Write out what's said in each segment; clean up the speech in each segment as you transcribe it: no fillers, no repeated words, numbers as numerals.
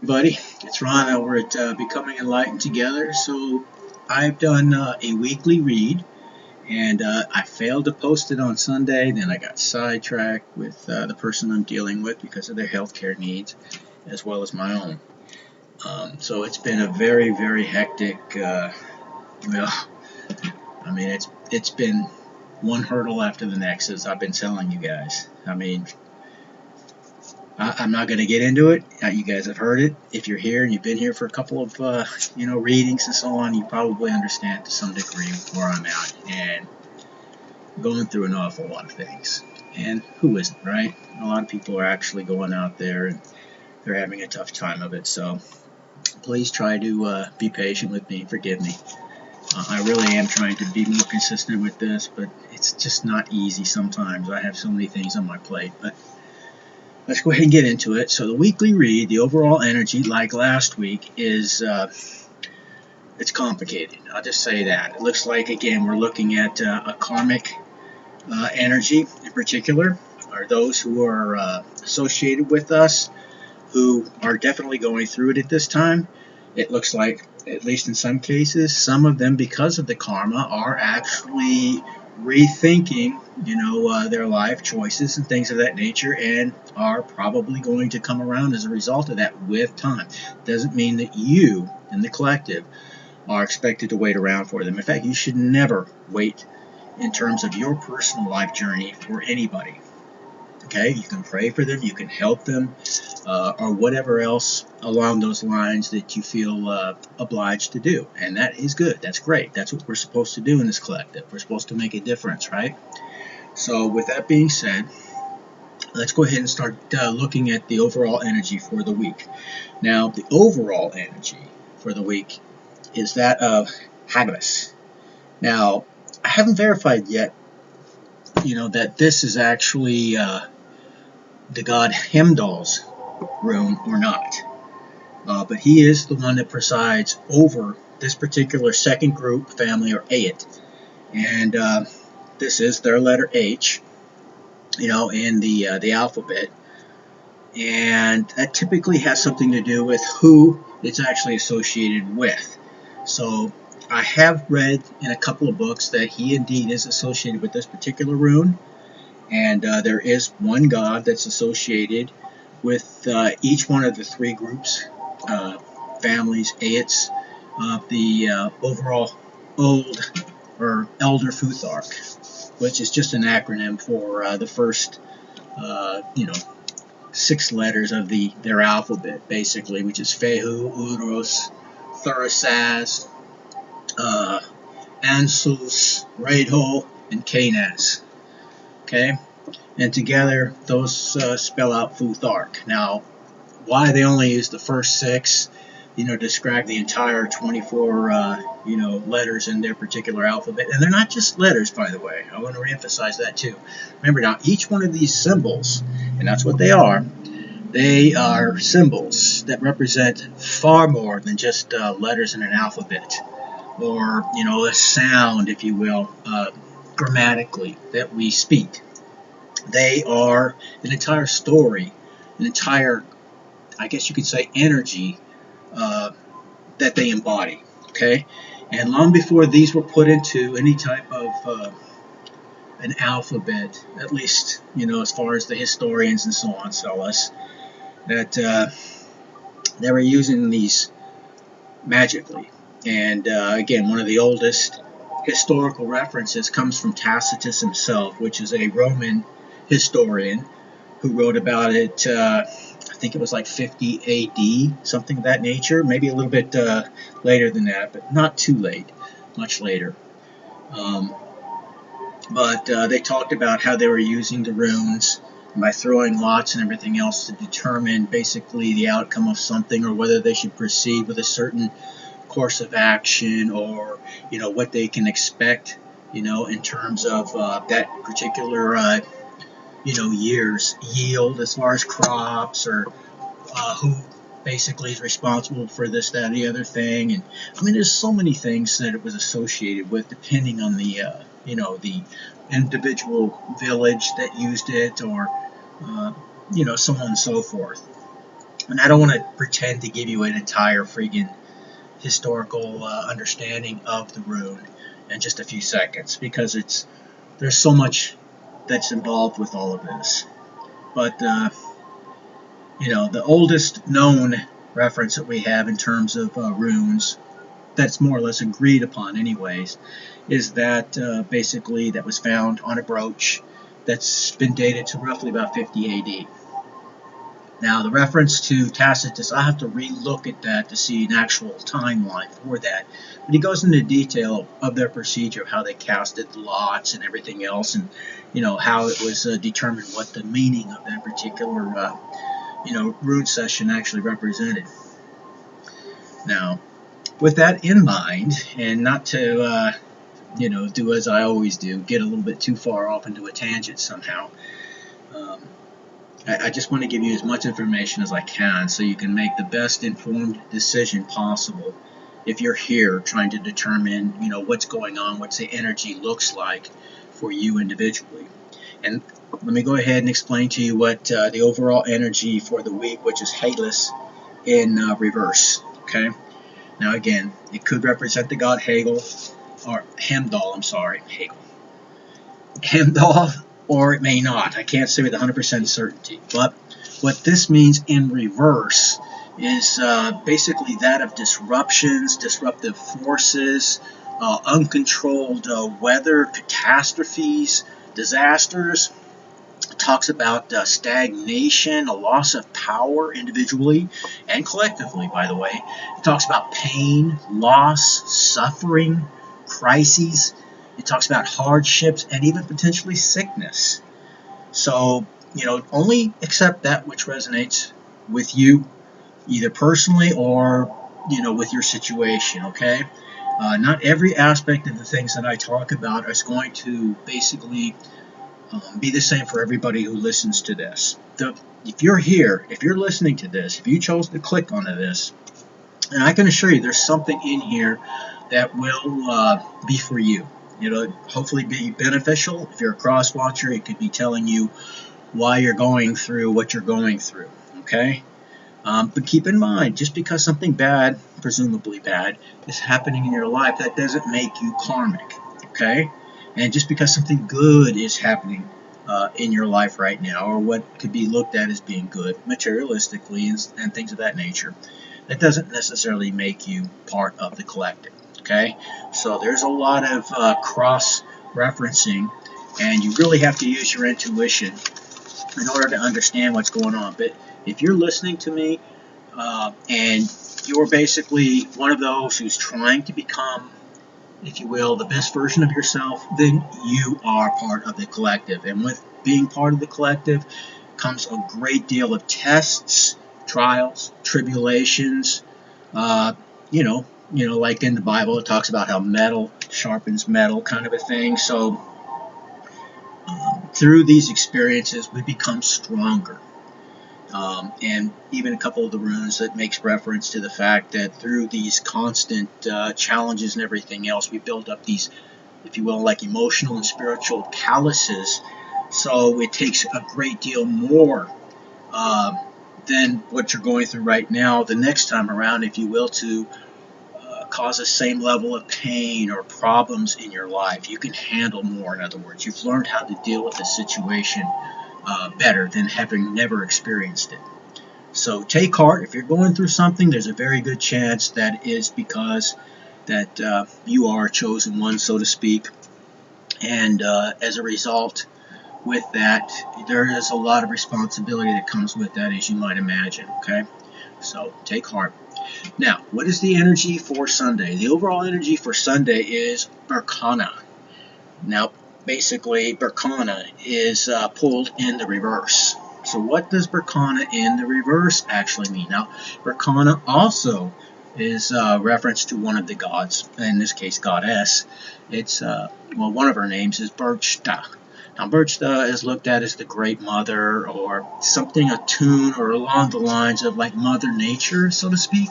Buddy, it's Ron over at Becoming Enlightened Together. So I've done a weekly read, and I failed to post it on Sunday. Then I got sidetracked with the person I'm dealing with because of their healthcare needs, as well as my own. So it's been a very, very hectic. Well, I mean, it's been one hurdle after the next, as I've been telling you guys. I mean, I'm not going to get into it. You guys have heard it. If you're here and you've been here for a couple of readings and so on, you probably understand to some degree where I'm at and going through an awful lot of things. And who isn't, right? A lot of people are actually going out there and they're having a tough time of it. So please try to be patient with me. Forgive me. I really am trying to be more consistent with this, but it's just not easy sometimes. I have so many things on my plate, but let's go ahead and get into it. So the weekly read, the overall energy, like last week, is it's complicated. I'll just say that. It looks like, again, we're looking at a karmic energy in particular, or those who are associated with us, who are definitely going through it at this time. It looks like, at least in some cases, some of them, because of the karma, are actually rethinking, their life choices and things of that nature, and are probably going to come around as a result of that with time. Doesn't mean that you, in the collective, are expected to wait around for them. In fact, you should never wait in terms of your personal life journey for anybody. Okay, you can pray for them, you can help them, or whatever else along those lines that you feel obliged to do. And that is good. That's great. That's what we're supposed to do in this collective. We're supposed to make a difference, right? So with that being said, let's go ahead and start looking at the overall energy for the week. Now, the overall energy for the week is that of Hagalaz. Now, I haven't verified yet, that this is actually the god Heimdall's rune or not. But he is the one that presides over this particular second group, family, or Ayat. And this is their letter H, in the alphabet. And that typically has something to do with who it's actually associated with. So I have read in a couple of books that he indeed is associated with this particular rune. And there is one god that's associated with each one of the three groups, families, Ayats, of the overall old or elder Futhark, which is just an acronym for the first, 6 letters of their alphabet, basically, which is Fehu, Urus, Thurisaz, Ansus, Radho, and Canas. Okay? And together, those spell out Futhark. Now, why they only use the first 6, describe the entire 24, letters in their particular alphabet. And they're not just letters, by the way. I want to reemphasize that too. Remember now, each one of these symbols, and that's what they are symbols that represent far more than just letters in an alphabet, or, a sound, if you will, grammatically, that we speak. They are an entire story, an entire, I guess you could say, energy that they embody. Okay, and long before these were put into any type of an alphabet, at least as far as the historians and so on tell us, that they were using these magically. And again, one of the oldest historical references comes from Tacitus himself, which is a Roman historian who wrote about it. I think it was like 50 AD, something of that nature, maybe a little bit later than that, but not too late, much later. But they talked about how they were using the runes by throwing lots and everything else to determine basically the outcome of something, or whether they should proceed with a certain course of action, or what they can expect in terms of that particular year's yield as far as crops, or who basically is responsible for this, that, and the other thing. And I mean, there's so many things that it was associated with, depending on the the individual village that used it, or so on and so forth. And I don't want to pretend to give you an entire freaking historical understanding of the rune in just a few seconds, because there's so much that's involved with all of this. But the oldest known reference that we have in terms of runes, that's more or less agreed upon anyways, is that basically that was found on a brooch that's been dated to roughly about 50 AD. Now, the reference to Tacitus, I have to re-look at that to see an actual timeline for that. But he goes into detail of their procedure, how they casted lots and everything else, and how it was determined what the meaning of that particular rune session actually represented. Now, with that in mind, and not to do as I always do, get a little bit too far off into a tangent somehow. I just want to give you as much information as I can so you can make the best informed decision possible if you're here trying to determine, what's going on, what the energy looks like for you individually. And let me go ahead and explain to you what the overall energy for the week, which is Hagalaz in reverse. Okay. Now again, it could represent the god Heimdall, or it may not. I can't say with 100% certainty. But what this means in reverse is basically that of disruptions, disruptive forces, uncontrolled weather, catastrophes, disasters. It talks about stagnation, a loss of power individually and collectively, by the way. It talks about pain, loss, suffering, crises. It talks about hardships and even potentially sickness. So, only accept that which resonates with you, either personally or, with your situation, okay? Not every aspect of the things that I talk about is going to basically be the same for everybody who listens to this. If you're here, if you're listening to this, if you chose to click onto this, and I can assure you there's something in here that will be for you. Hopefully be beneficial. If you're a cross watcher, it could be telling you why you're going through what you're going through. Okay? But keep in mind, just because something bad, presumably bad, is happening in your life, that doesn't make you karmic. Okay? And just because something good is happening in your life right now, or what could be looked at as being good materialistically and things of that nature, that doesn't necessarily make you part of the collective. Okay, so there's a lot of cross-referencing, and you really have to use your intuition in order to understand what's going on. But if you're listening to me and you're basically one of those who's trying to become, if you will, the best version of yourself, then you are part of the collective. And with being part of the collective comes a great deal of tests, trials, tribulations, like in the Bible, it talks about how metal sharpens metal, kind of a thing. So through these experiences, we become stronger. And even a couple of the runes that makes reference to the fact that through these constant challenges and everything else, we build up these, if you will, like emotional and spiritual calluses. So it takes a great deal more than what you're going through right now the next time around, if you will, to cause the same level of pain or problems in your life. You can handle more, in other words. You've learned how to deal with the situation better than having never experienced it. So take heart. If you're going through something, there's a very good chance that is because that you are a chosen one, so to speak. And as a result, with that, there is a lot of responsibility that comes with that, as you might imagine, okay? So take heart. Now, what is the energy for Sunday? The overall energy for Sunday is Berkana. Now, basically, Berkana is pulled in the reverse. So what does Berkana in the reverse actually mean? Now, Berkana also is reference to one of the gods, in this case, goddess. It's, one of her names is Birchta. Now, Birchta is looked at as the Great Mother, or something attuned or along the lines of like Mother Nature, so to speak.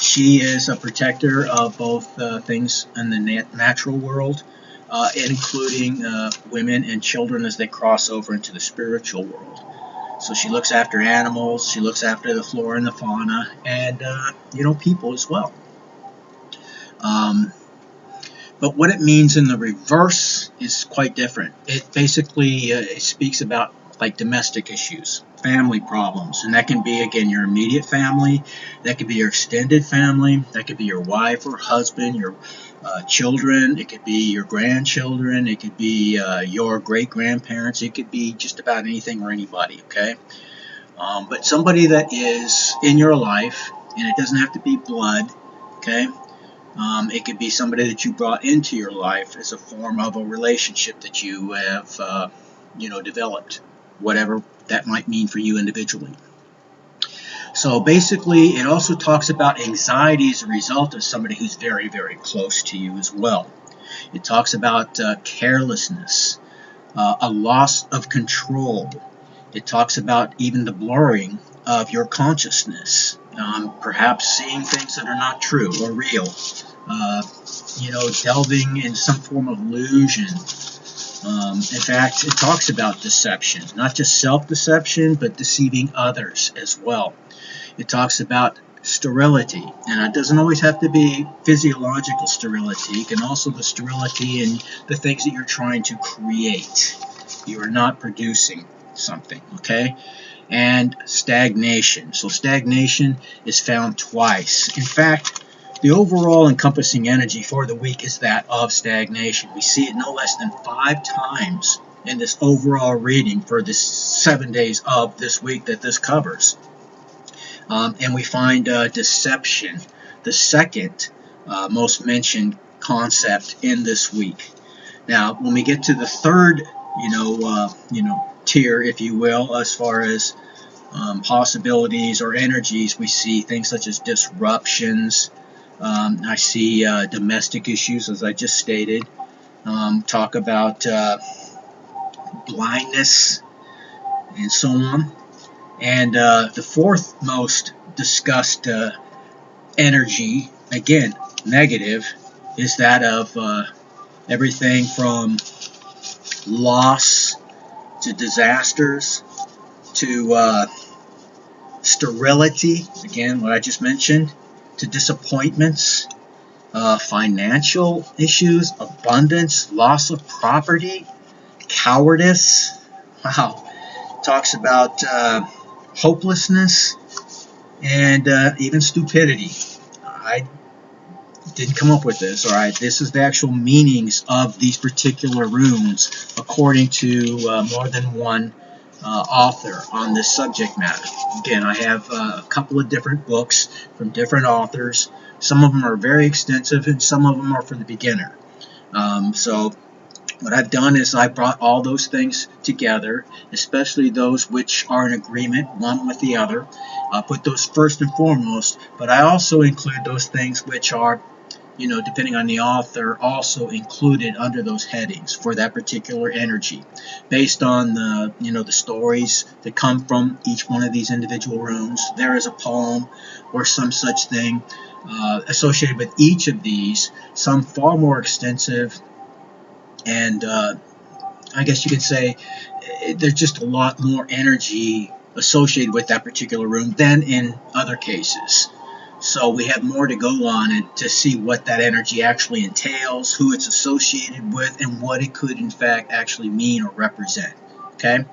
She is a protector of both things in the natural world, including women and children as they cross over into the spiritual world. So she looks after animals, she looks after the flora and the fauna, and people as well. But what it means in the reverse is quite different. It basically it speaks about like domestic issues, family problems, and that can be, again, your immediate family, that could be your extended family, that could be your wife or husband, your children, it could be your grandchildren, it could be your great-grandparents, it could be just about anything or anybody, okay? But somebody that is in your life, and it doesn't have to be blood, okay? It could be somebody that you brought into your life as a form of a relationship that you have, developed, whatever that might mean for you individually. So basically, it also talks about anxiety as a result of somebody who's very, very close to you as well. It talks about carelessness, a loss of control. It talks about even the blurring of your consciousness, perhaps seeing things that are not true or real, delving in some form of illusion. In fact, it talks about deception, not just self-deception, but deceiving others as well. It talks about sterility, and it doesn't always have to be physiological sterility. It can also be sterility in the things that you're trying to create. You are not producing something, okay? And stagnation. So stagnation is found twice. In fact, the overall encompassing energy for the week is that of stagnation. We see it no less than 5 times in this overall reading for the 7 days of this week that this covers. And we find deception, the second most mentioned concept in this week. Now, when we get to the third, tier, if you will, as far as possibilities or energies, we see things such as disruptions. I see domestic issues, as I just stated. Talk about blindness and so on. And the fourth most discussed energy, again, negative, is that of everything from loss to disasters to sterility, again, what I just mentioned, to disappointments, financial issues, abundance, loss of property, cowardice. Wow. Talks about hopelessness and even stupidity. I didn't come up with this, all right? This is the actual meanings of these particular runes according to more than one author on this subject matter. Again, I have a couple of different books from different authors. Some of them are very extensive and some of them are for the beginner. So what I've done is I brought all those things together, especially those which are in agreement one with the other. I'll put those first and foremost, but I also include those things which are, depending on the author, also included under those headings for that particular energy, based on the stories that come from each one of these individual runes. There is a poem or some such thing associated with each of these, some far more extensive, and I guess you could say there's just a lot more energy associated with that particular rune than in other cases. So we have more to go on and to see what that energy actually entails, who it's associated with, and what it could in fact actually mean or represent. Okay,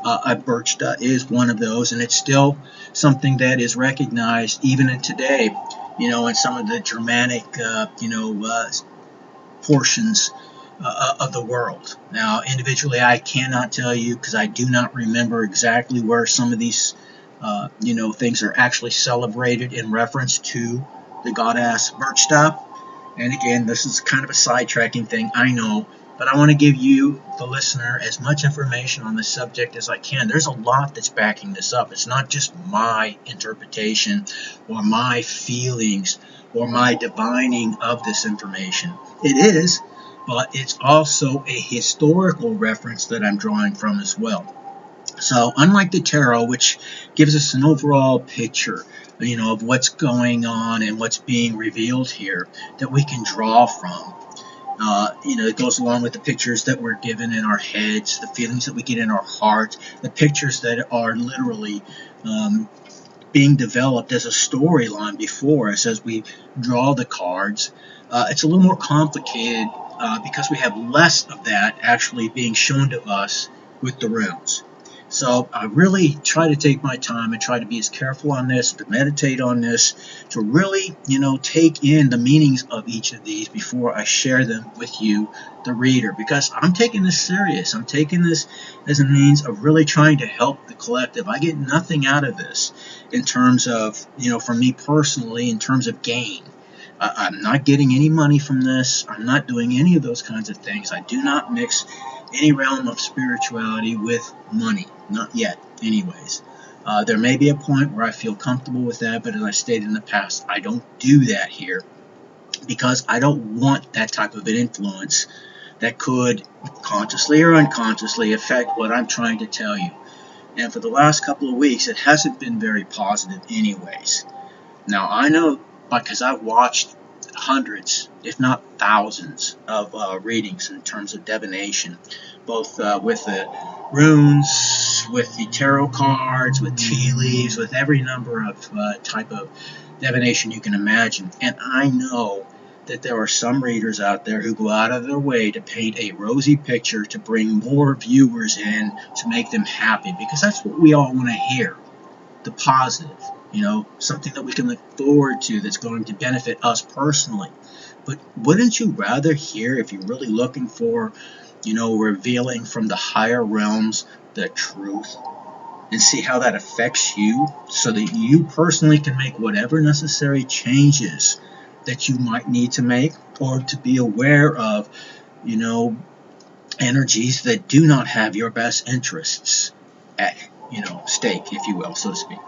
a birchta is one of those, and it's still something that is recognized even in today. In some of the Germanic, portions of the world. Now, individually, I cannot tell you because I do not remember exactly where some of these things are actually celebrated in reference to the goddess birchta. And again, this is kind of a sidetracking thing, I know, but I want to give you, the listener, as much information on this subject as I can. There's a lot that's backing this up. It's not just my interpretation or my feelings or my divining of this information. It is, but it's also a historical reference that I'm drawing from as well. So unlike the tarot, which gives us an overall picture, of what's going on and what's being revealed here that we can draw from, It goes along with the pictures that we're given in our heads, the feelings that we get in our heart, the pictures that are literally being developed as a storyline before us as we draw the cards. It's a little more complicated because we have less of that actually being shown to us with the runes. So I really try to take my time and try to be as careful on this, to meditate on this, to really, take in the meanings of each of these before I share them with you, the reader, because I'm taking this serious. I'm taking this as a means of really trying to help the collective. I get nothing out of this in terms of, for me personally, in terms of gain. I'm not getting any money from this. I'm not doing any of those kinds of things. I do not mix any realm of spirituality with money. Not yet, anyways. There may be a point where I feel comfortable with that, but as I stated in the past, I don't do that here because I don't want that type of an influence that could consciously or unconsciously affect what I'm trying to tell you. And for the last couple of weeks, it hasn't been very positive anyways. Now, I know because I've watched hundreds, if not thousands, of readings in terms of divination, both with the runes, with the tarot cards, with tea leaves, with every number of type of divination you can imagine. And I know that there are some readers out there who go out of their way to paint a rosy picture to bring more viewers in to make them happy, because that's what we all want to hear, the positive, something that we can look forward to that's going to benefit us personally. But wouldn't you rather hear, if you're really looking for, revealing from the higher realms the truth, and see how that affects you so that you personally can make whatever necessary changes that you might need to make, or to be aware of, energies that do not have your best interests at, stake, if you will, so to speak.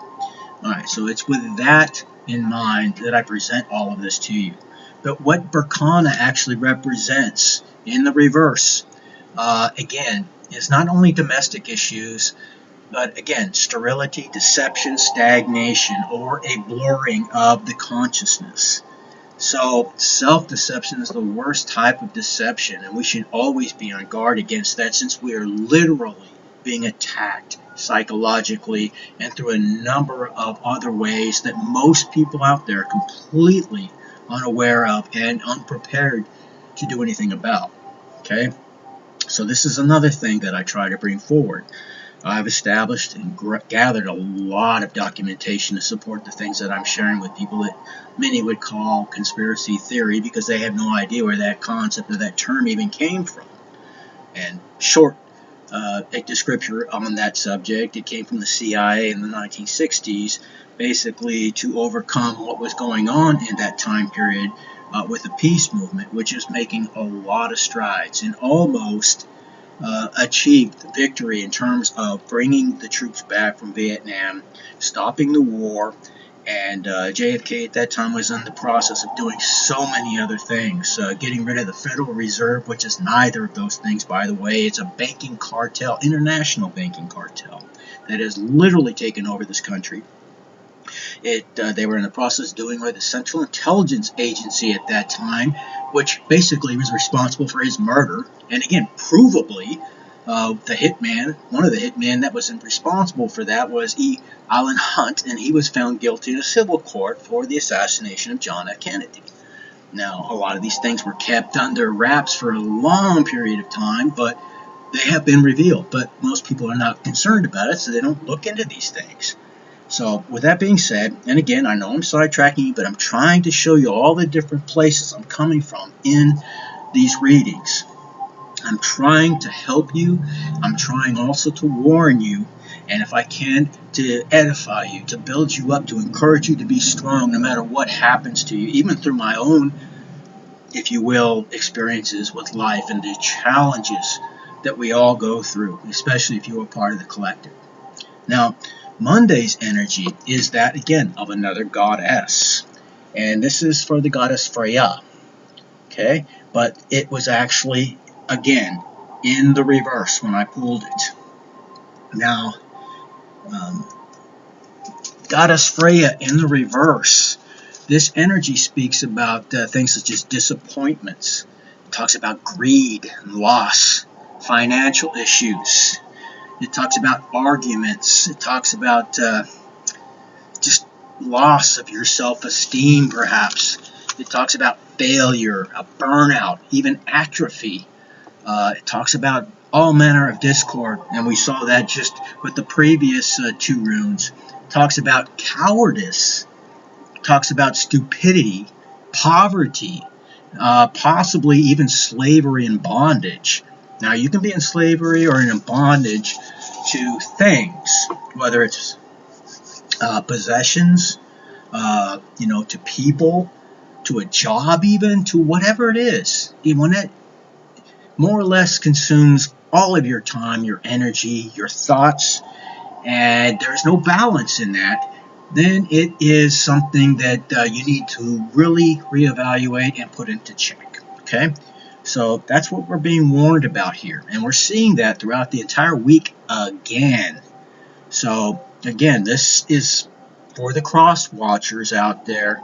Alright, so it's with that in mind that I present all of this to you. But what Berkana actually represents in the reverse, again, is not only domestic issues, but again, sterility, deception, stagnation, or a blurring of the consciousness. So self-deception is the worst type of deception, and we should always be on guard against that, since we are literally being attacked psychologically and through a number of other ways that most people out there are completely unaware of and unprepared to do anything about. Okay? So this is another thing that I try to bring forward. I've established and gathered a lot of documentation to support the things that I'm sharing with people that many would call conspiracy theory, because they have no idea where that concept or that term even came from. And short a description on that subject, it came from the CIA in the 1960s, basically to overcome what was going on in that time period with the peace movement, which is making a lot of strides and almost achieved victory in terms of bringing the troops back from Vietnam, stopping the war, and JFK at that time was in the process of doing so many other things, getting rid of the Federal Reserve, which is neither of those things, by the way. It's a banking cartel, international banking cartel, that has literally taken over this country. They were in the process of doing away with the Central Intelligence Agency at that time, which basically was responsible for his murder. And again, provably, the hitman, one of the hitmen that was responsible for that was E. Allen Hunt, and he was found guilty in a civil court for the assassination of John F. Kennedy. Now, a lot of these things were kept under wraps for a long period of time, but they have been revealed. But most people are not concerned about it, so they don't look into these things. So with that being said, and again, I know I'm sidetracking you, but I'm trying to show you all the different places I'm coming from in these readings. I'm trying to help you. I'm trying also to warn you, and if I can, to edify you, to build you up, to encourage you to be strong no matter what happens to you, even through my own, if you will, experiences with life and the challenges that we all go through, especially if you are part of the collective. Now, Monday's energy is that, again, of another goddess. And this is for the goddess Freya. Okay? But it was actually, again, in the reverse when I pulled it. Now, goddess Freya in the reverse. This energy speaks about things such as disappointments, talks about greed and loss, financial issues. It talks about arguments. It talks about just loss of your self-esteem, perhaps. It talks about failure, a burnout, even atrophy. It talks about all manner of discord, and we saw that just with the previous two runes. It talks about cowardice. It talks about stupidity, poverty, possibly even slavery and bondage. Now, you can be in slavery or in bondage to things, whether it's possessions, to people, to a job, even to whatever it is. When it more or less consumes all of your time, your energy, your thoughts, and there's no balance in that, then it is something that you need to really reevaluate and put into check. Okay? So that's what we're being warned about here. And we're seeing that throughout the entire week again. So, again, this is for the cross watchers out there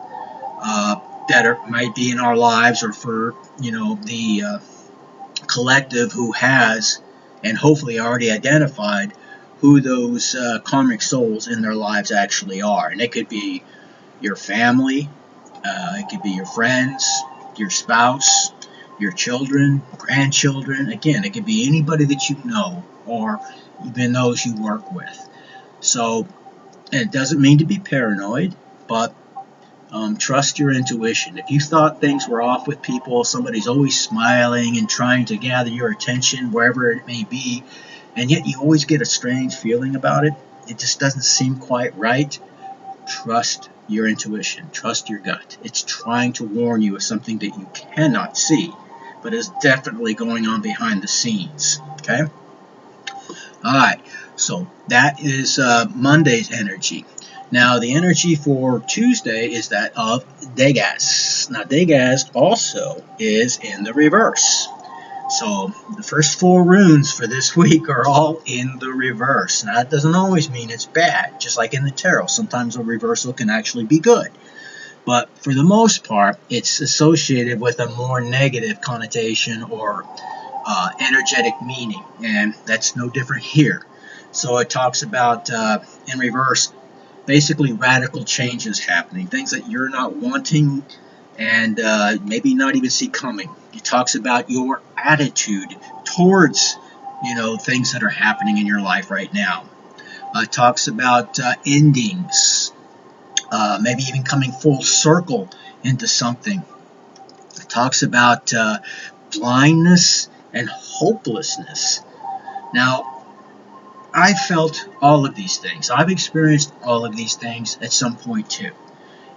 that might be in our lives, or for, the collective who has and hopefully already identified who those karmic souls in their lives actually are. And it could be your family, it could be your friends, your spouse, your children, grandchildren. Again, it could be anybody that you know, or even those you work with. So it doesn't mean to be paranoid, but trust your intuition. If you thought things were off with people, somebody's always smiling and trying to gather your attention wherever it may be, and yet you always get a strange feeling about it, it just doesn't seem quite right, trust your intuition. Trust your gut. It's trying to warn you of something that you cannot see, but is definitely going on behind the scenes. Okay? Alright, so that is Monday's energy. Now, the energy for Tuesday is that of Hagalaz. Now, Hagalaz also is in the reverse. So, the first 4 runes for this week are all in the reverse. Now, that doesn't always mean it's bad, just like in the tarot. Sometimes a reversal can actually be good. But for the most part, it's associated with a more negative connotation or energetic meaning. And that's no different here. So, it talks about, in reverse, basically radical changes happening, things that you're not wanting and maybe not even see coming. It talks about your attitude towards, things that are happening in your life right now. It talks about endings, maybe even coming full circle into something. It talks about blindness and hopelessness. Now, I felt all of these things. I've experienced all of these things at some point too.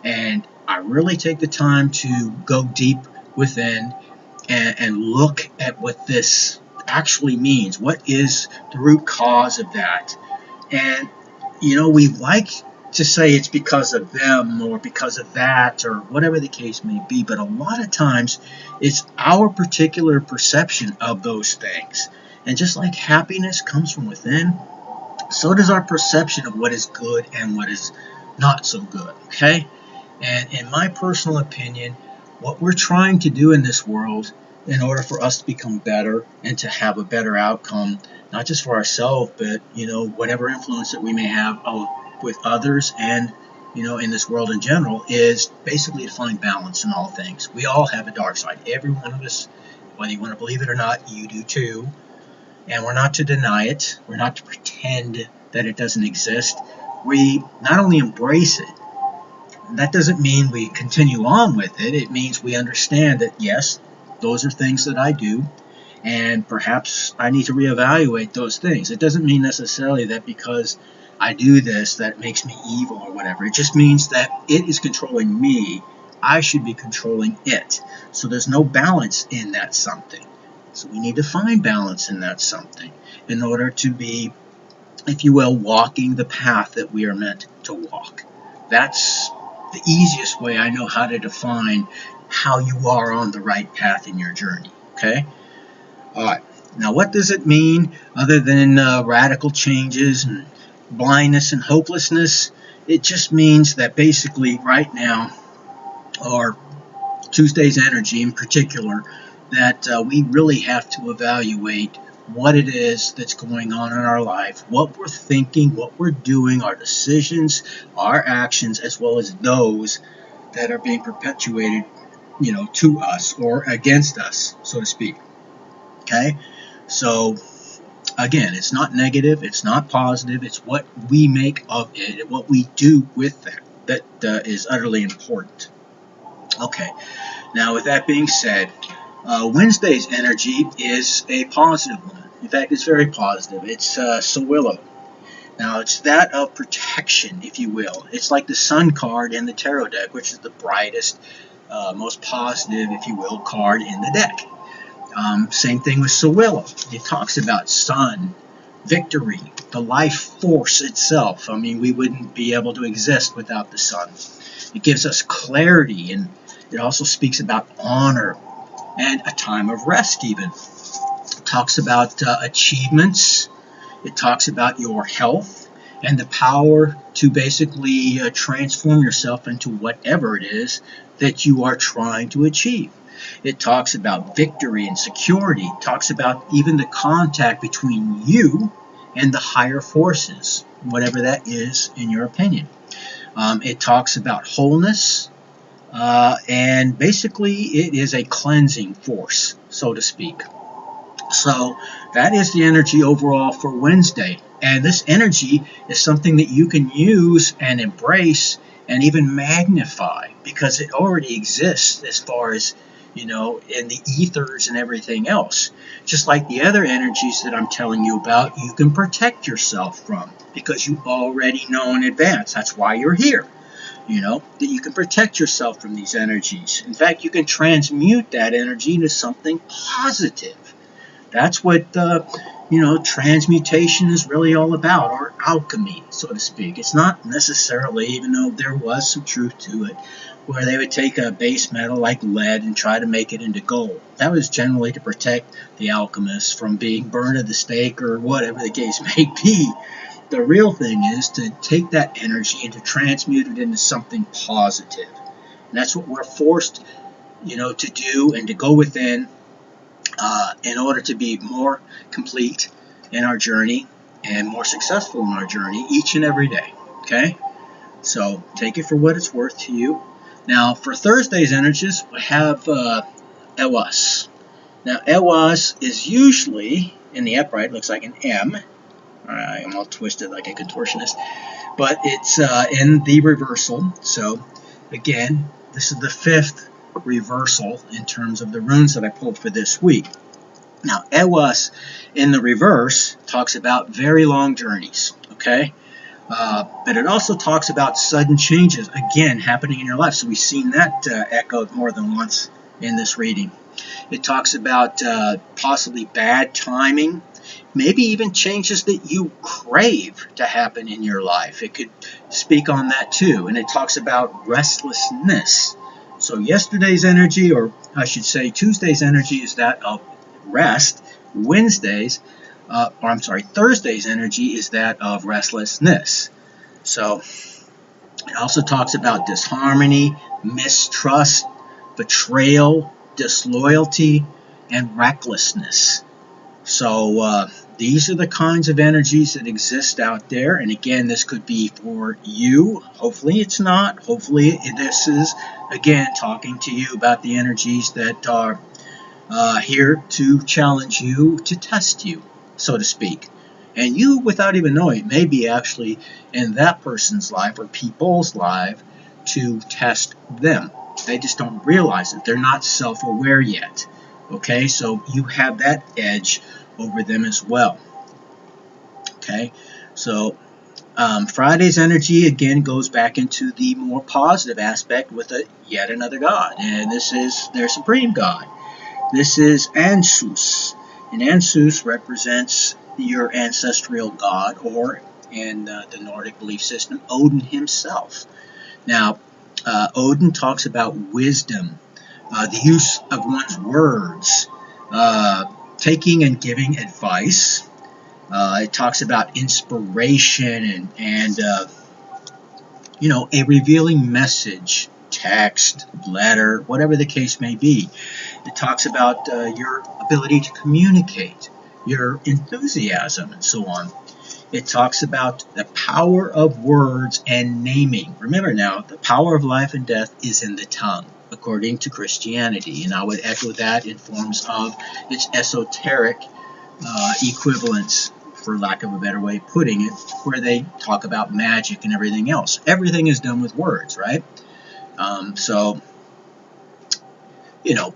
And I really take the time to go deep within and look at what this actually means. What is the root cause of that? And, we like to say it's because of them or because of that or whatever the case may be. But a lot of times it's our particular perception of those things. And just like happiness comes from within, so does our perception of what is good and what is not so good, okay? And in my personal opinion, what we're trying to do in this world in order for us to become better and to have a better outcome, not just for ourselves, but, whatever influence that we may have with others and, in this world in general, is basically to find balance in all things. We all have a dark side. Every one of us, whether you want to believe it or not, you do too. And we're not to deny it. We're not to pretend that it doesn't exist. We not only embrace it, that doesn't mean we continue on with it. It means we understand that, yes, those are things that I do, and perhaps I need to reevaluate those things. It doesn't mean necessarily that because I do this, that makes me evil or whatever. It just means that it is controlling me. I should be controlling it. So there's no balance in that something. So we need to find balance in that something in order to be, if you will, walking the path that we are meant to walk. That's the easiest way I know how to define how you are on the right path in your journey. Okay? All right. Now, what does it mean other than radical changes and blindness and hopelessness? It just means that basically right now, or Tuesday's energy in particular, that we really have to evaluate what it is that's going on in our life, what we're thinking, what we're doing, our decisions, our actions, as well as those that are being perpetuated, to us or against us, so to speak. Okay? So, again, it's not negative, it's not positive, it's what we make of it, and what we do with that is utterly important. Okay, now with that being said, Wednesday's energy is a positive one. In fact, it's very positive. It's Sowillo. Now, it's that of protection, if you will. It's like the Sun card in the tarot deck, which is the brightest, most positive, if you will, card in the deck. Same thing with Sowillo. It talks about sun, victory, the life force itself. I mean, we wouldn't be able to exist without the sun. It gives us clarity, and it also speaks about honor and a time of rest even. It talks about achievements. It talks about your health and the power to basically transform yourself into whatever it is that you are trying to achieve. It talks about victory and security. It talks about even the contact between you and the higher forces, whatever that is in your opinion. It talks about wholeness, and basically it is a cleansing force, so to speak. So that is the energy overall for Wednesday. And this energy is something that you can use and embrace and even magnify, because it already exists as far as, in the ethers and everything else. Just like the other energies that I'm telling you about, you can protect yourself from, because you already know in advance. That's why you're here. That you can protect yourself from these energies. In fact, you can transmute that energy into something positive. That's what, transmutation is really all about, or alchemy, so to speak. It's not necessarily, even though there was some truth to it, where they would take a base metal like lead and try to make it into gold. That was generally to protect the alchemists from being burned at the stake or whatever the case may be. The real thing is to take that energy and to transmute it into something positive. And that's what we're forced, to do, and to go within in order to be more complete in our journey and more successful in our journey each and every day. Okay? So take it for what it's worth to you. Now, for Thursday's energies, we have Ewas. Now, Ewas is usually, in the upright, looks like an M. I'm all twisted like a contortionist. But it's in the reversal. So, again, this is the 5th reversal in terms of the runes that I pulled for this week. Now, Ewas in the reverse talks about very long journeys, okay? But it also talks about sudden changes, again, happening in your life. So we've seen that echoed more than once in this reading. It talks about possibly bad timing, maybe even changes that you crave to happen in your life. It could speak on that too. And it talks about restlessness. So yesterday's energy, or I should say Tuesday's energy, is that of rest. Thursday's energy is that of restlessness. So it also talks about disharmony, mistrust, betrayal, disloyalty, and recklessness. So these are the kinds of energies that exist out there. And again, this could be for you. Hopefully it's not. Hopefully this is, again, talking to you about the energies that are here to challenge you, to test you, so to speak. And you, without even knowing it, may be actually in that person's life or people's life to test them. They just don't realize it. They're not self-aware yet. Okay, so you have that edge over them as well. Okay, so Friday's energy again goes back into the more positive aspect with yet another god, and this is their supreme god. This is Ansus, and Ansus represents your ancestral god, or in the Nordic belief system, Odin himself. Now, Odin talks about wisdom, the use of one's words, taking and giving advice. It talks about inspiration and a revealing message, text, letter, whatever the case may be. It talks about your ability to communicate, your enthusiasm, and so on. It talks about the power of words and naming. Remember now, the power of life and death is in the tongue, according to Christianity. And I would echo that in forms of its esoteric equivalents, for lack of a better way of putting it, where they talk about magic and everything else. Everything is done with words, right? So,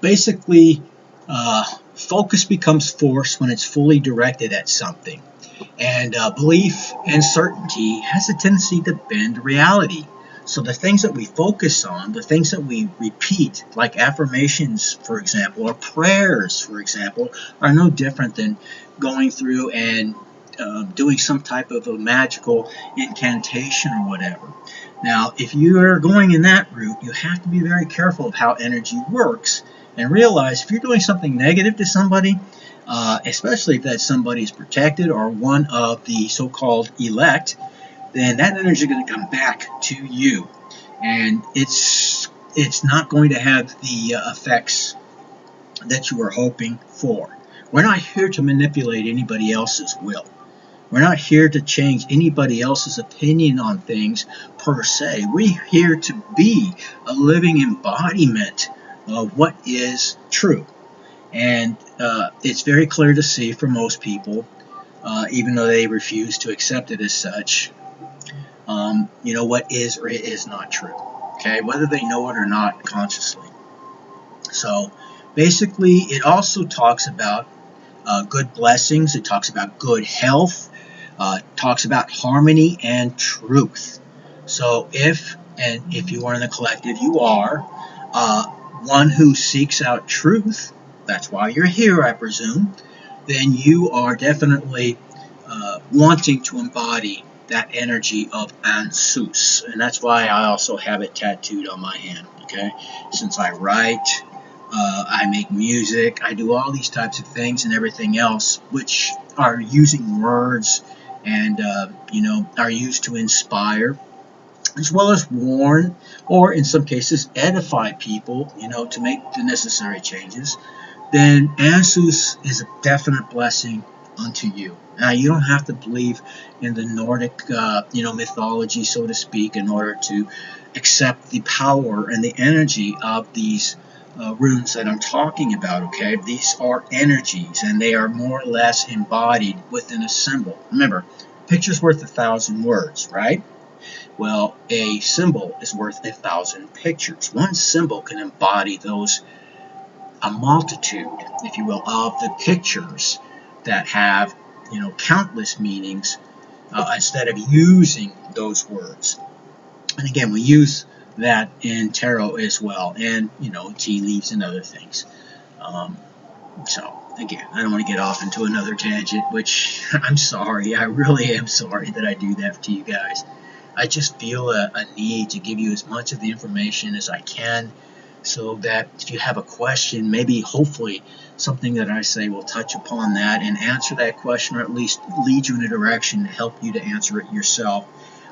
basically, focus becomes force when it's fully directed at something. And belief and certainty has a tendency to bend reality. So the things that we focus on, the things that we repeat, like affirmations, for example, or prayers, for example, are no different than going through and doing some type of a magical incantation or whatever. Now, if you are going in that route, you have to be very careful of how energy works and realize if you're doing something negative to somebody, especially if that somebody is protected or one of the so-called elect, then that energy is going to come back to you, and it's not going to have the effects that you were hoping for. We're not here to manipulate anybody else's will. We're not here to change anybody else's opinion on things per se. We're here to be a living embodiment of what is true. And it's very clear to see for most people, even though they refuse to accept it as such, what is or is not true, okay, whether they know it or not consciously. So basically, it also talks about good blessings. It talks about good health. Talks about harmony and truth. So if you are in the collective, you are one who seeks out truth. That's why you're here, I presume. Then you are definitely wanting to embody that energy of Ansus. And that's why I also have it tattooed on my hand, okay? Since I write, I make music, I do all these types of things and everything else, which are using words and, are used to inspire, as well as warn, or in some cases edify people, to make the necessary changes, then Ansus is a definite blessing unto you. Now, you don't have to believe in the Nordic, mythology, so to speak, in order to accept the power and the energy of these runes that I'm talking about, okay? These are energies, and they are more or less embodied within a symbol. Remember, a picture's worth 1,000 words, right? Well, a symbol is worth 1,000 pictures. One symbol can embody a multitude, if you will, of the pictures that have, countless meanings instead of using those words. And again, we use that in tarot as well, and, tea leaves and other things. So, again, I don't want to get off into another tangent, which I'm sorry. I really am sorry that I do that to you guys. I just feel a need to give you as much of the information as I can, so that if you have a question, maybe hopefully something that I say will touch upon that and answer that question, or at least lead you in a direction to help you to answer it yourself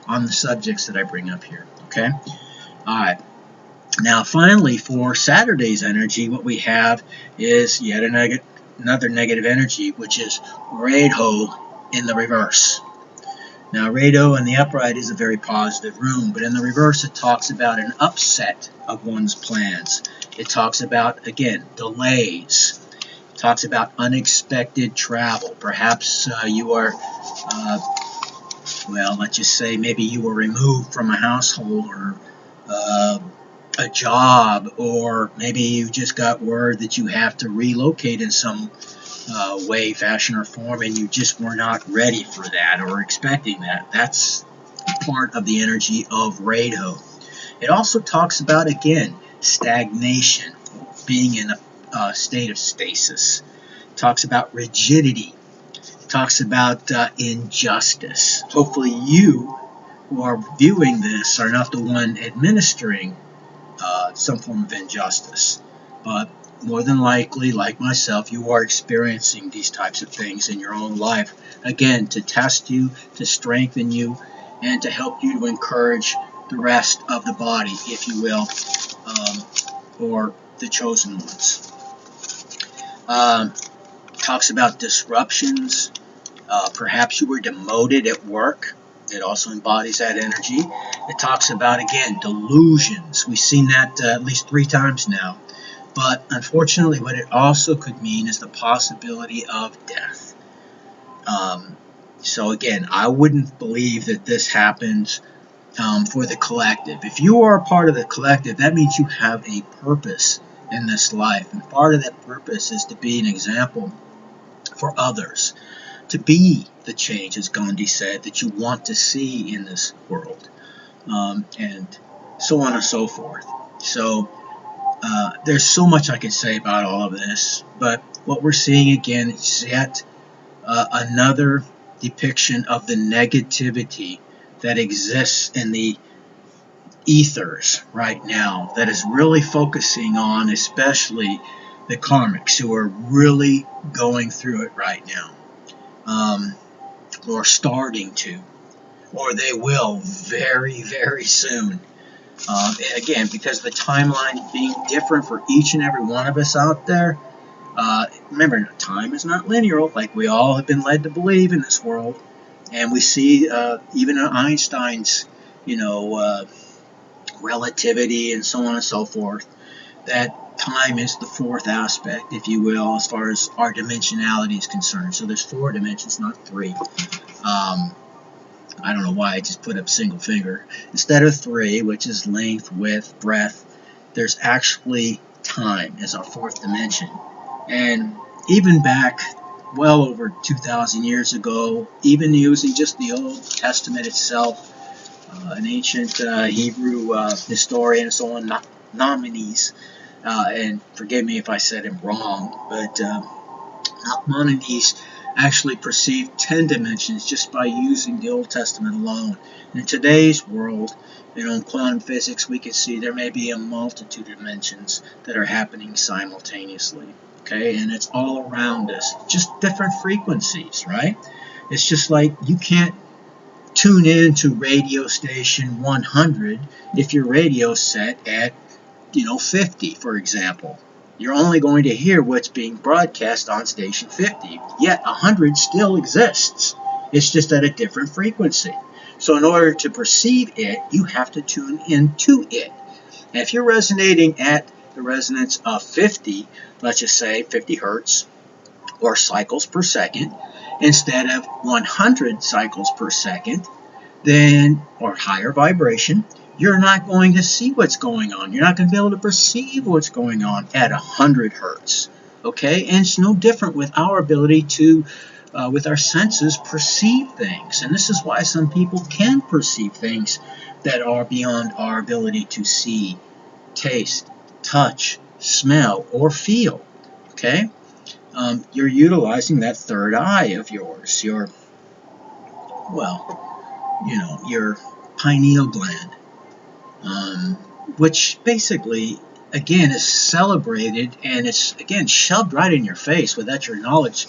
on the subjects that I bring up here, okay? All right. Now, finally, for Saturday's energy, what we have is yet another negative energy, which is Radho in the reverse. Now, Radho in the upright is a very positive rune, but in the reverse it talks about an upset of one's plans. It talks about, again, delays. It talks about unexpected travel. Perhaps you are, let's just say maybe you were removed from a household or a job, or maybe you just got word that you have to relocate in some way, fashion, or form, and you just were not ready for that or expecting that. That's part of the energy of Radho. It also talks about, again, stagnation, being in a state of stasis. It talks about rigidity. It talks about injustice. Hopefully you who are viewing this are not the one administering some form of injustice, but more than likely, like myself, you are experiencing these types of things in your own life, again, to test you, to strengthen you, and to help you to encourage the rest of the body, if you will, or the chosen ones. Talks about disruptions. Perhaps you were demoted at work. It also embodies that energy. It talks about, again, delusions. We've seen that at least 3 times now. But unfortunately, what it also could mean is the possibility of death. So again, I wouldn't believe that this happens for the collective. If you are a part of the collective, that means you have a purpose in this life. And part of that purpose is to be an example for others, to be the change, as Gandhi said, that you want to see in this world, and so on and so forth. So there's so much I could say about all of this, but what we're seeing again is yet another depiction of the negativity that exists in the ethers right now, that is really focusing on especially the karmics who are really going through it right now, or starting to, or they will very, very soon. Again, because the timeline being different for each and every one of us out there. Remember, time is not linear, like we all have been led to believe in this world. And we see even in Einstein's, relativity and so on and so forth, that time is the 4th aspect, if you will, as far as our dimensionality is concerned. So there's 4 dimensions, not 3. I don't know why I just put up single finger. Instead of 3, which is length, width, breadth, there's actually time as our 4th dimension. And even back well over 2,000 years ago, even using just the Old Testament itself, an ancient Hebrew historian and so on, Nachmanides, and forgive me if I said him wrong, but Nachmanides actually perceived 10 dimensions just by using the Old Testament alone. In today's world, in quantum physics, we can see there may be a multitude of dimensions that are happening simultaneously. Okay, and it's all around us, just different frequencies, right? It's just like you can't tune in to radio station 100 if your radio's set at 50, for example. You're only going to hear what's being broadcast on station 50, yet 100 still exists. It's just at a different frequency. So in order to perceive it, you have to tune into it. And if you're resonating at the resonance of 50, let's just say 50 hertz or cycles per second, instead of 100 cycles per second, then, or higher vibration, you're not going to see what's going on. You're not going to be able to perceive what's going on at 100 hertz. Okay? And it's no different with our ability to, with our senses, perceive things. And this is why some people can perceive things that are beyond our ability to see, taste, touch, smell, or feel. Okay? You're utilizing that third eye of yours, your pineal gland, which basically, again, is celebrated and it's, again, shoved right in your face without your knowledge,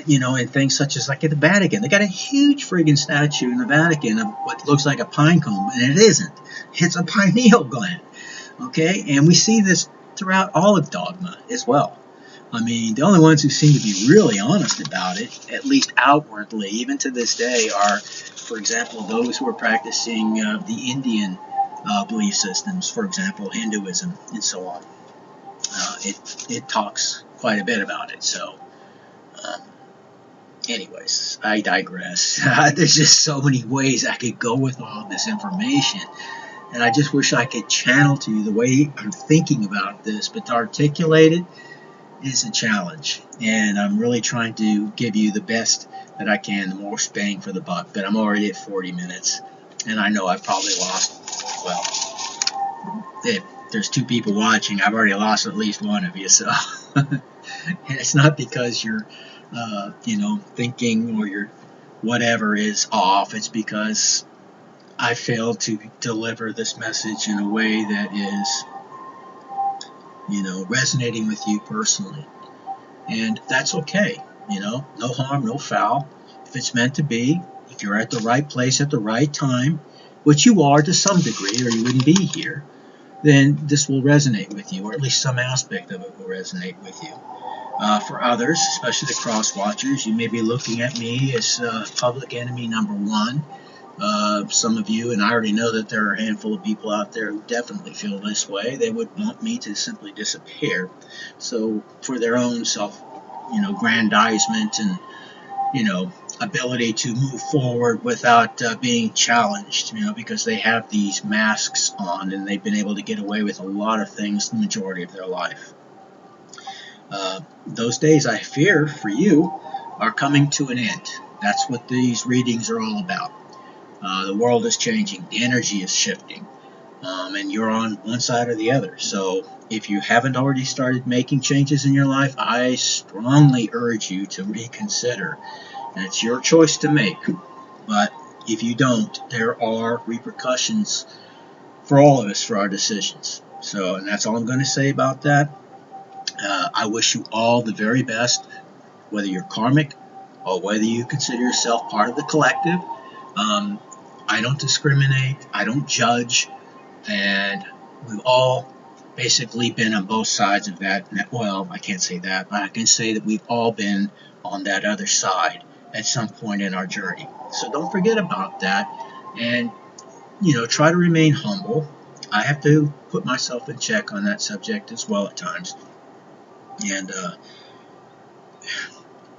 in things such as like at the Vatican. They got a huge friggin' statue in the Vatican of what looks like a pine cone, and it isn't. It's a pineal gland, okay? And we see this throughout all of dogma as well. I mean, the only ones who seem to be really honest about it, at least outwardly, even to this day, are, for example, those who are practicing the Indian belief systems, for example, Hinduism, and so on. It talks quite a bit about it. So, anyways, I digress. There's just so many ways I could go with all of this information. And I just wish I could channel to you the way I'm thinking about this, but to articulate it is a challenge, and I'm really trying to give you the best that I can, the most bang for the buck. But I'm already at 40 minutes, and I know I've probably lost, if there's 2 people watching, I've already lost at least one of you. So and it's not because you're thinking or your whatever is off. It's because I failed to deliver this message in a way that is resonating with you personally. And that's okay. No harm, no foul. If it's meant to be, if you're at the right place at the right time, which you are to some degree, or you wouldn't be here, then this will resonate with you, or at least some aspect of it will resonate with you. For others, especially the cross-watchers, you may be looking at me as public enemy number one. Some of you, and I already know that there are a handful of people out there who definitely feel this way. They would want me to simply disappear. So for their own self-grandizement and, ability to move forward without being challenged, because they have these masks on and they've been able to get away with a lot of things the majority of their life. Those days, I fear for you, are coming to an end. That's what these readings are all about. The world is changing, the energy is shifting, and you're on one side or the other. So if you haven't already started making changes in your life, I strongly urge you to reconsider. And it's your choice to make, but if you don't, there are repercussions for all of us for our decisions. So, and that's all I'm going to say about that. I wish you all the very best, whether you're karmic or whether you consider yourself part of the collective. I don't discriminate, I don't judge, and we've all basically been on both sides of that. Well, I can't say that, but I can say that we've all been on that other side at some point in our journey. So don't forget about that, and try to remain humble. I have to put myself in check on that subject as well at times, and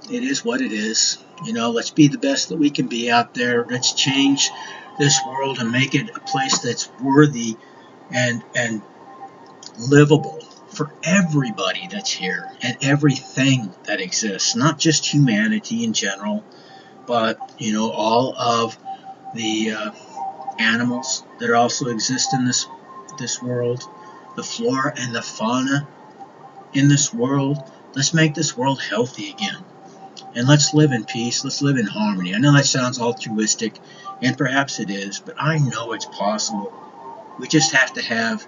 it is what it is. Let's be the best that we can be out there. Let's change this world and make it a place that's worthy and livable for everybody that's here and everything that exists, not just humanity in general, but all of the animals that also exist in this world, the flora and the fauna in this world. Let's make this world healthy again. And let's live in peace. Let's live in harmony. I know that sounds altruistic, and perhaps it is, but I know it's possible. We just have to have,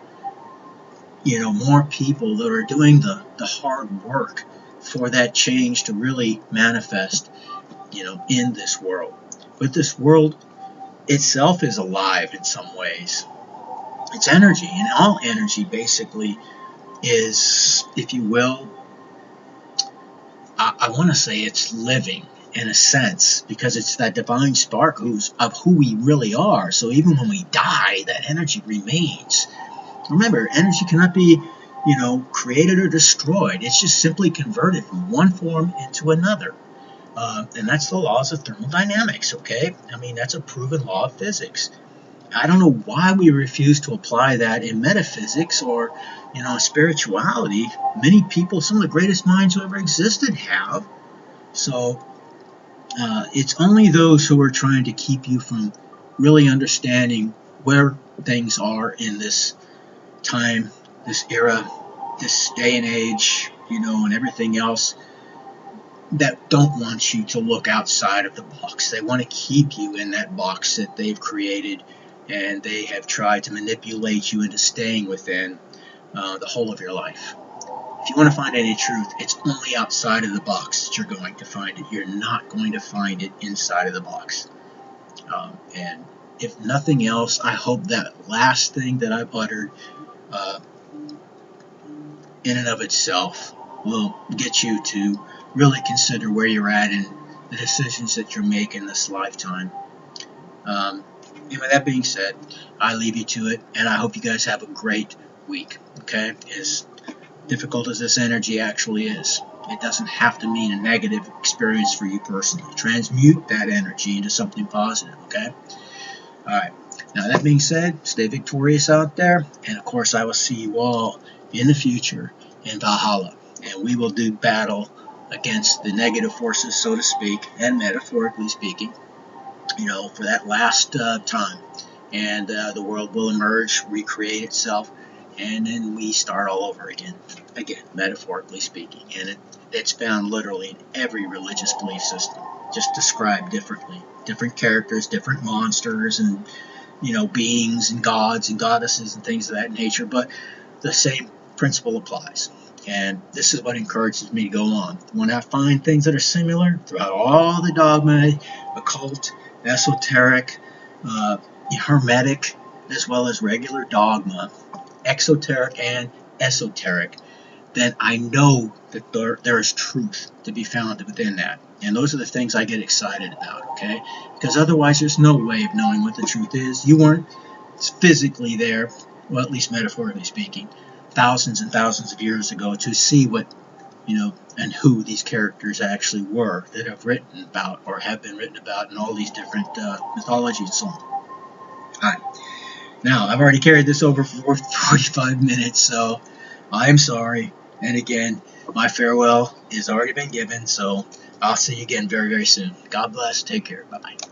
more people that are doing the hard work for that change to really manifest, in this world. But this world itself is alive in some ways. It's energy, and all energy basically is, if you will, I want to say it's living in a sense, because it's that divine spark of who we really are. So even when we die, that energy remains. Remember, energy cannot be, created or destroyed. It's just simply converted from one form into another. And that's the laws of thermodynamics, okay? I mean, that's a proven law of physics. I don't know why we refuse to apply that in metaphysics or, spirituality. Many people, some of the greatest minds who ever existed have. So it's only those who are trying to keep you from really understanding where things are in this time, this era, this day and age, and everything else, that don't want you to look outside of the box. They want to keep you in that box that they've created, and they have tried to manipulate you into staying within the whole of your life. If you want to find any truth, it's only outside of the box that you're going to find it. You're not going to find it inside of the box. And if nothing else, I hope that last thing that I've uttered in and of itself will get you to really consider where you're at and the decisions that you're making this lifetime. And with that being said, I leave you to it, and I hope you guys have a great week, okay? As difficult as this energy actually is, it doesn't have to mean a negative experience for you personally. Transmute that energy into something positive, okay? Alright, now that being said, stay victorious out there, and of course I will see you all in the future in Valhalla, and we will do battle against the negative forces, so to speak, and metaphorically speaking, for that last time. And the world will emerge, recreate itself, and then we start all over again, metaphorically speaking. And it's found literally in every religious belief system, just described differently. Different characters, different monsters, and, beings and gods and goddesses and things of that nature, but the same principle applies. And this is what encourages me to go on. When I find things that are similar throughout all the dogma, occult, esoteric, hermetic as well as regular dogma, exoteric and esoteric, then I know that there is truth to be found within that. And those are the things I get excited about, okay? Because otherwise, there's no way of knowing what the truth is. You weren't physically there, well, at least metaphorically speaking, thousands and thousands of years ago to see what, and who these characters actually were that have written about or have been written about in all these different mythologies and so on. All right. Now, I've already carried this over for 45 minutes, so I'm sorry. And again, my farewell has already been given, so I'll see you again very, very soon. God bless. Take care. Bye-bye.